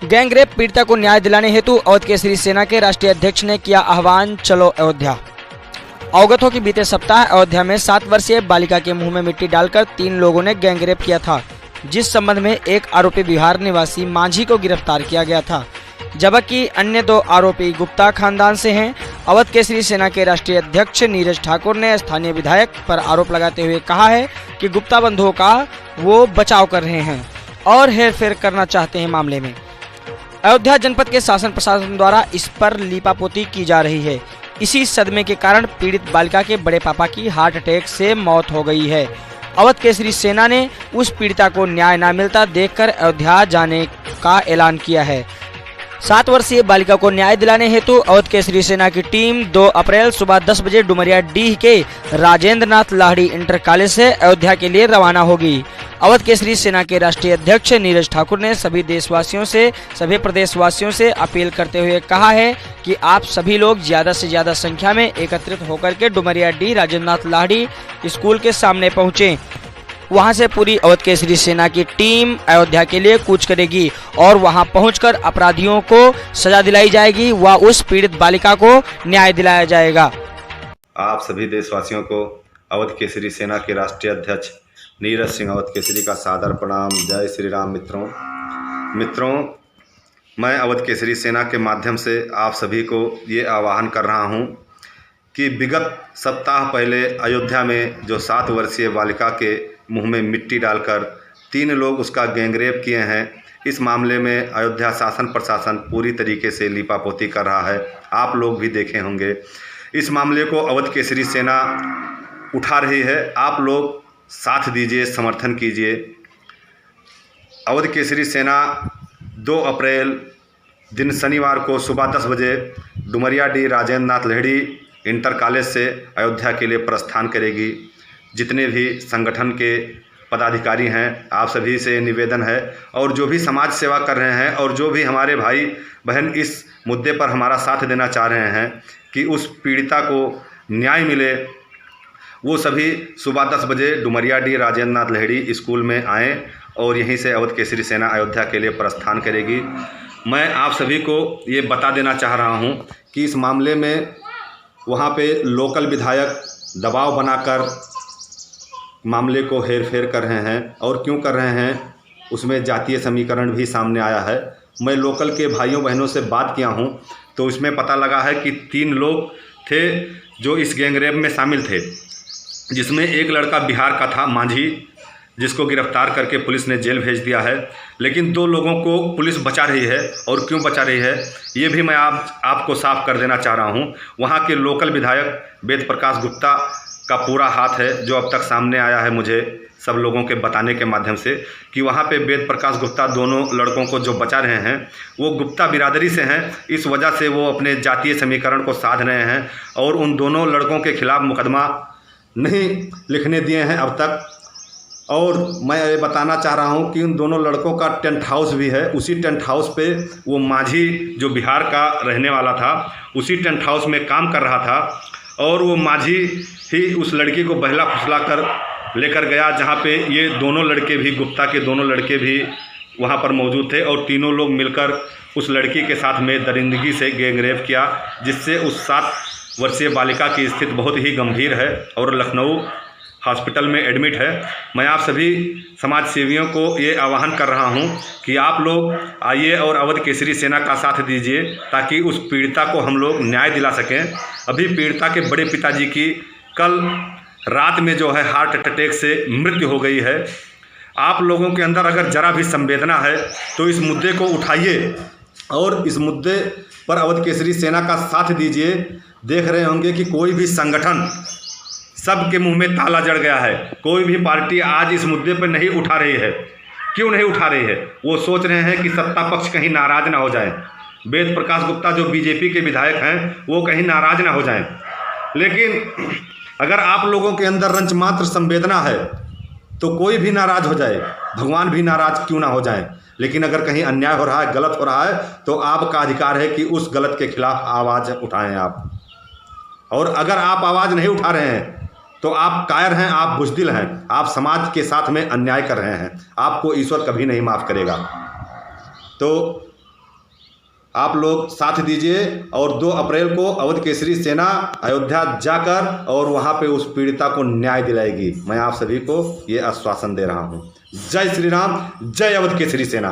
Gangrape पीड़िता को न्याय दिलाने हेतु अवध केसरी सेना के राष्ट्रीय अध्यक्ष ने किया आह्वान, चलो अयोध्या। अवगत हो कि बीते सप्ताह अयोध्या में 7 वर्षीय बालिका के मुंह में मिट्टी डालकर 3 लोगों ने गैंगरेप किया था, जिस संबंध में एक आरोपी बिहार निवासी मांझी को गिरफ्तार किया गया था, जबकि अन्य 2 आरोपी गुप्ता खानदान से हैं। अवध केसरी सेना के राष्ट्रीय अध्यक्ष नीरज ठाकुर ने स्थानीय विधायक पर आरोप लगाते हुए कहा है कि गुप्ता बंधुओं का वो बचाव कर रहे हैं और हेरफेर करना चाहते हैं। मामले में अयोध्या जनपद के शासन प्रशासन द्वारा इस पर लीपापोती की जा रही है। इसी सदमे के कारण पीड़ित बालिका के बड़े पापा की हार्ट अटैक से मौत हो गई है। अवध केसरी सेना ने उस पीड़िता को न्याय न मिलता देखकर अयोध्या जाने का ऐलान किया है। 7 वर्षीय बालिका को न्याय दिलाने हेतु अवध केसरी सेना की टीम 2 अप्रैल सुबह 10 बजे डुमरिया डीह के राजेंद्र नाथ लाहिड़ी इंटर कॉलेज से अयोध्या के लिए रवाना होगी। अवध केसरी सेना के राष्ट्रीय अध्यक्ष नीरज ठाकुर ने सभी प्रदेशवासियों से अपील करते हुए कहा है कि आप सभी लोग ज्यादा से ज्यादा संख्या में एकत्रित होकर के डुमरिया डीह राजेंद्र नाथ लाहिड़ी स्कूल के सामने पहुंचे। वहां से पूरी अवध केसरी सेना की टीम अयोध्या के लिए कूच करेगी और वहां पहुंचकर अपराधियों को सजा दिलाई जाएगी व उस पीड़ित बालिका को न्याय दिलाया जाएगा। आप सभी देशवासियों को अवध केसरी सेना के राष्ट्रीय अध्यक्ष नीरज सिंह अवध केसरी का सादर प्रणाम। जय श्री राम। मित्रों, मैं अवध केसरी सेना के माध्यम से आप सभी को ये आह्वान कर रहा हूँ कि विगत सप्ताह पहले अयोध्या में जो 7 वर्षीय बालिका के मुंह में मिट्टी डालकर 3 लोग उसका गैंगरेप किए हैं, इस मामले में अयोध्या शासन प्रशासन पूरी तरीके से लीपापोती कर रहा है। आप लोग भी देखे होंगे। इस मामले को अवध केसरी सेना उठा रही है। आप लोग साथ दीजिए, समर्थन कीजिए। अवध केसरी सेना 2 अप्रैल दिन शनिवार को सुबह 10 बजे Dumaria D Rajendra Nath Lahiri inter college से अयोध्या के लिए प्रस्थान करेगी। जितने भी संगठन के पदाधिकारी हैं, आप सभी से निवेदन है, और जो भी समाज सेवा कर रहे हैं और जो भी हमारे भाई बहन इस मुद्दे पर हमारा साथ देना चाह रहे हैं कि उस पीड़िता को न्याय मिले, वो सभी सुबह 10 बजे डुमरिया डी राजेंद्र नाथ लाहिड़ी स्कूल में आएँ और यहीं से अवध केसरी सेना अयोध्या के लिए प्रस्थान करेगी। मैं आप सभी को ये बता देना चाह रहा हूँ कि इस मामले में वहाँ पे लोकल विधायक दबाव बनाकर मामले को हेरफेर कर रहे हैं, और क्यों कर रहे हैं उसमें जातीय समीकरण भी सामने आया है। मैं लोकल के भाइयों बहनों से बात किया हूं तो इसमें पता लगा है कि 3 लोग थे जो इस गैंगरेप में शामिल थे, जिसमें एक लड़का बिहार का था मांझी, जिसको गिरफ्तार करके पुलिस ने जेल भेज दिया है। लेकिन 2 लोगों को पुलिस बचा रही है, और क्यों बचा रही है ये भी मैं आपको साफ कर देना चाह रहा हूँ। वहाँ के लोकल विधायक वेद प्रकाश गुप्ता का पूरा हाथ है, जो अब तक सामने आया है मुझे सब लोगों के बताने के माध्यम से, कि वहाँ पे वेद प्रकाश गुप्ता दोनों लड़कों को जो बचा रहे हैं वो गुप्ता बिरादरी से हैं। इस वजह से वो अपने जातीय समीकरण को साध रहे हैं और उन दोनों लड़कों के खिलाफ मुकदमा नहीं लिखने दिए हैं अब तक। और मैं ये बताना चाह रहा हूँ कि उन दोनों लड़कों का टेंट हाउस भी है। उसी टेंट हाउस पे वो मांझी जो बिहार का रहने वाला था, उसी टेंट हाउस में काम कर रहा था, और वो मांझी ही उस लड़की को बहला फुसला कर लेकर गया, जहाँ पे ये दोनों लड़के भी, गुप्ता के दोनों लड़के भी वहाँ पर मौजूद थे, और तीनों लोग मिलकर उस लड़की के साथ में दरिंदगी से गैंगरेप किया, जिससे उस 7 वर्षीय बालिका की स्थिति बहुत ही गंभीर है और लखनऊ हॉस्पिटल में एडमिट है। मैं आप सभी समाज सेवियों को ये आह्वान कर रहा हूँ कि आप लोग आइए और अवध केसरी सेना का साथ दीजिए, ताकि उस पीड़िता को हम लोग न्याय दिला सकें। अभी पीड़िता के बड़े पिताजी की कल रात में जो है हार्ट अटैक से मृत्यु हो गई है। आप लोगों के अंदर अगर ज़रा भी संवेदना है तो इस मुद्दे को उठाइए और इस मुद्दे पर अवध केसरी सेना का साथ दीजिए। देख रहे होंगे कि कोई भी संगठन, सबके मुंह में ताला जड़ गया है। कोई भी पार्टी आज इस मुद्दे पर नहीं उठा रही है। क्यों नहीं उठा रही है? वो सोच रहे हैं कि सत्ता पक्ष कहीं नाराज ना हो जाए। वेद प्रकाश गुप्ता जो बीजेपी के विधायक हैं वो कहीं नाराज ना हो जाएं। लेकिन अगर आप लोगों के अंदर रंच मात्र संवेदना है तो कोई भी नाराज हो जाए, भगवान भी नाराज क्यों ना हो जाए। लेकिन अगर कहीं अन्याय हो रहा है, गलत हो रहा है, तो आपका अधिकार है कि उस गलत के खिलाफ आवाज़ उठाएं आप। और अगर आप आवाज़ नहीं उठा रहे हैं तो आप कायर हैं, आप बुज़दिल हैं, आप समाज के साथ में अन्याय कर रहे हैं। आपको ईश्वर कभी नहीं माफ़ करेगा। तो आप लोग साथ दीजिए और 2 अप्रैल को अवध केसरी सेना अयोध्या जाकर और वहां पे उस पीड़िता को न्याय दिलाएगी। मैं आप सभी को ये आश्वासन दे रहा हूं। जय श्री राम, जय अवध केसरी सेना।